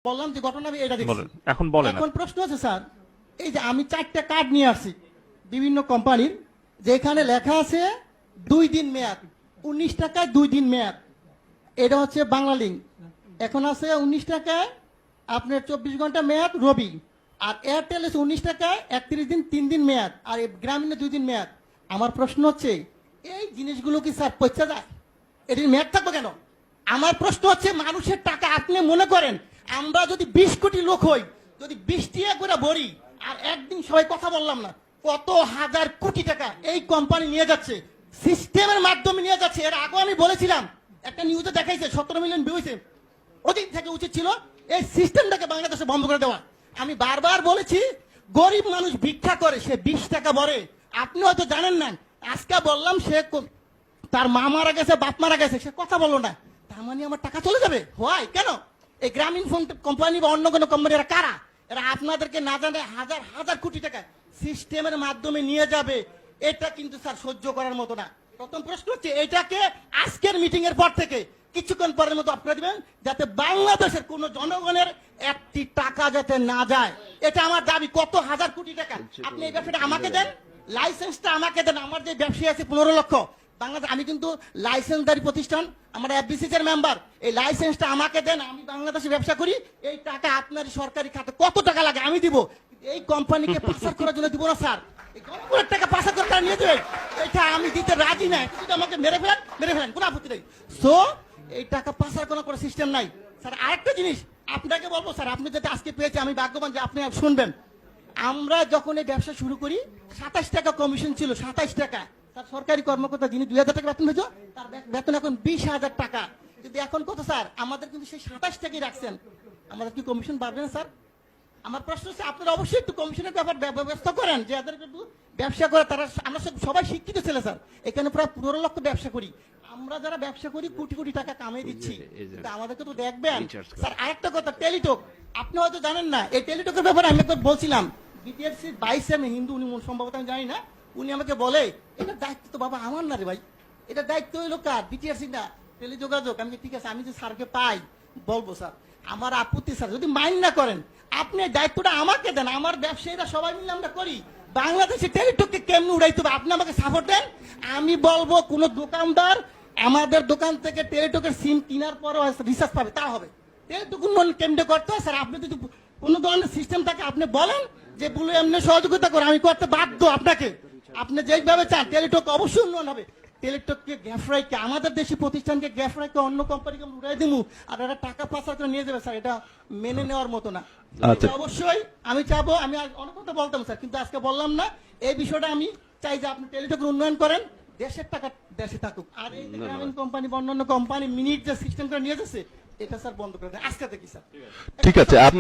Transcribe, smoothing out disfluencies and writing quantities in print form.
বললাম যে ঘটনা আমি এটা দেখছি। এখন বলেন। এখন প্রশ্ন আছে স্যার, এই যে আমি 4টা কার্ড নিয়ে আসছি বিভিন্ন কোম্পানির, যেখানে লেখা আছে 2 দিন মেয়াদ, 19 টাকায় 2 দিন মেয়াদ। এটা হচ্ছে বাংলালিংক। এখন আছে 19 টাকায় আপনার 24 ঘন্টা মেয়াদ রবি। আর এয়ারটেল আছে 19 টাকায় 31 দিন 3 দিন মেয়াদ, আর গ্রামীণে 2 দিন মেয়াদ। আমার প্রশ্ন হচ্ছে এই জিনিসগুলো কি স্যার পয়সা যায়? এটির মেয়াদ থাকবে কেন? আমার প্রশ্ন হচ্ছে মানুষের টাকা আপনি মনে করেন আমরা যদি 20 কোটি লোক হই, যদি 20 টাকা করে ভরি, আর একদিন সবাই কথা বললাম না, কত হাজার কোটি টাকা এই কোম্পানি নিয়ে যাচ্ছে, সিস্টেমের মাধ্যমে নিয়ে যাচ্ছে। এর আগে আমি বলেছিলাম, একটা নিউজে দেখাইছে 17 মিলিয়ন ভিউ হয়েছে। ওদিন থেকে উচিত ছিল এই সিস্টেমটাকে বাংলাদেশে বন্ধ করে দেওয়া। আমি বারবার বলেছি গরিব মানুষ ভিক্ষা করে, সে 20 টাকা ভরে। আপনি হয়তো জানেন না, আজকে বললাম সে তার মা মারা গেছে, বাপ মারা গেছে, সে কথা বললো না, তার মানে আমার টাকা চলে যাবে? হয় কেন? এই গ্রামীণ ফোন কোম্পানি বা অন্য কোনো কোম্পানি এরা কারা? এরা আপনাদেরকে না জানে হাজার হাজার কোটি টাকা সিস্টেমের মাধ্যমে নিয়ে যাবে। এটা কিন্তু স্যার সহ্য করার মতো না। প্রথম প্রশ্ন হচ্ছে এটাকে আজকের মিটিং এর পর থেকে কিছুক্ষণ পরের মতো আপনারা দিবেন, যাতে বাংলাদেশের কোন জনগণের একটি টাকা যাতে না যায়। এটা আমার দাবি। কত হাজার কোটি টাকা আপনি এই ব্যবসাটা আমাকে দেন, লাইসেন্সটা আমাকে দেন। আমার যে ব্যবসায়ী আছে 15 লক্ষ বাংলাদেশ, আমি কিন্তু লাইসেন্সদারি প্রতিষ্ঠান, আমরা এফবিসিসি এর মেম্বার। এই লাইসেন্সটা আমাকে দেন, আমি বাংলাদেশে ব্যবসা করি। এই টাকা আপনার সরকারি খাতে কত টাকা লাগে আমি দিব, এই কোম্পানিকে পাচার করার জন্য দিব না স্যার। এই জনগণের টাকা পাচার করে তারা নিয়ে যাবে, এটা আমি দিতে রাজি নাই। যদি আমাকে মেরে ফেলেন কোনো আপত্তি নেই। সো এই টাকা পাচার কোনো সিস্টেম নাই স্যার। আরেকটা জিনিস আপনাকে বলবো স্যার, আপনি যেটা আজকে পেয়েছে আমি ভাগ্যবান যে আপনি শুনবেন। আমরা যখন এই ব্যবসা শুরু করি 27 টাকা কমিশন ছিল, 27 টাকা। তার সরকারি কর্মকর্তা যিনি 2000 টাকা বেতন পেয়েছে, তার বেতন এখন 20,000 টাকা। কিন্তু এখন কত স্যার? আমাদের কিন্তু সেই 27 টাকাই রাখছেন। আমাদের কি কমিশন বাড়বে না স্যার? আমার প্রশ্ন হচ্ছে আপনারা অবশ্যই একটু কমিশনের ব্যাপার ব্যবস্থা করেন, যে যাদের একটু ব্যবসা করে তারা। আমরা সবাই শিক্ষিত ছেলে স্যার, এখানে প্রায় 15 লক্ষ ব্যবসা করি। আমরা যারা ব্যবসা করি কোটি কোটি টাকা কামিয়ে দিচ্ছি, আমাদেরকে তো দেখবেন স্যার। আরেকটা কথা, টেলিটক আপনি হয়তো জানেন না। এই টেলিটকের ব্যাপারে আমি একবার বলছিলাম, বিটিআরসি 22 আমি হিন্দু, উনি সম্ভবত আমি জানি না, উনি আমাকে বলে এটা দায়িত্ব তো বাবা আমার না রে ভাই, এটা দায়িত্ব হইলো কার? বিটিআরসি না, টেলিযোগাযোগ। আমি ঠিক আছে, আমি যে স্যারকে পাই বলবো স্যার, আমার আপত্তি স্যার যদি মাইন্ড না করেন, আপনি দায়িত্বটা আমাকে দেন। আমার ব্যবসায়ীরা সবাই মিলে আমরা করি। বাংলাদেশে টেলিটককে কেমনি উড়াইতে হবে আপনি আমাকে সাপোর্ট দেন। আমি বলবো কোন দোকানদার আমাদের দোকান থেকে টেলিটকের সিম কেনার পরও রিচার্জ পাবে, তা হবে। টেলিটক উন্নয়ন কেমনে করতে হয় স্যার, আপনি যদি কোন ধরনের সিস্টেম থাকে আপনি বলেন যে বলে এমনি সহযোগিতা করে, আমি করতে বাধ্য আপনাকে। আপনি যেভাবে চান টেলিটক অবশ্যই উন্নয়ন হবে। টেলিটককে গ্যাফরাইকে, আমাদের দেশি প্রতিষ্ঠানকে গ্যাফরাইকে অন্য কোম্পানিকে উড়াই দিব, আর এরা টাকা পাচার করে নিয়ে যাবে স্যার, এটা মেনে নেওয়ার মতো না। অবশ্যই আমি চাবো, আমি অনেক কথা বলতাম স্যার, কিন্তু আজকে বললাম না। এই বিষয়টা আমি চাই যে আপনি টেলিটকের উন্নয়ন করেন, দেশের টাকা দেশে থাকুক। আর এই গ্রামীণ কোম্পানি বা অন্যান্য কোম্পানি মিনিট যে সিস্টেম করে নিয়ে যাচ্ছে, এটা স্যার বন্ধ করে দেন আজকে থেকে স্যার। ঠিক আছে আপনার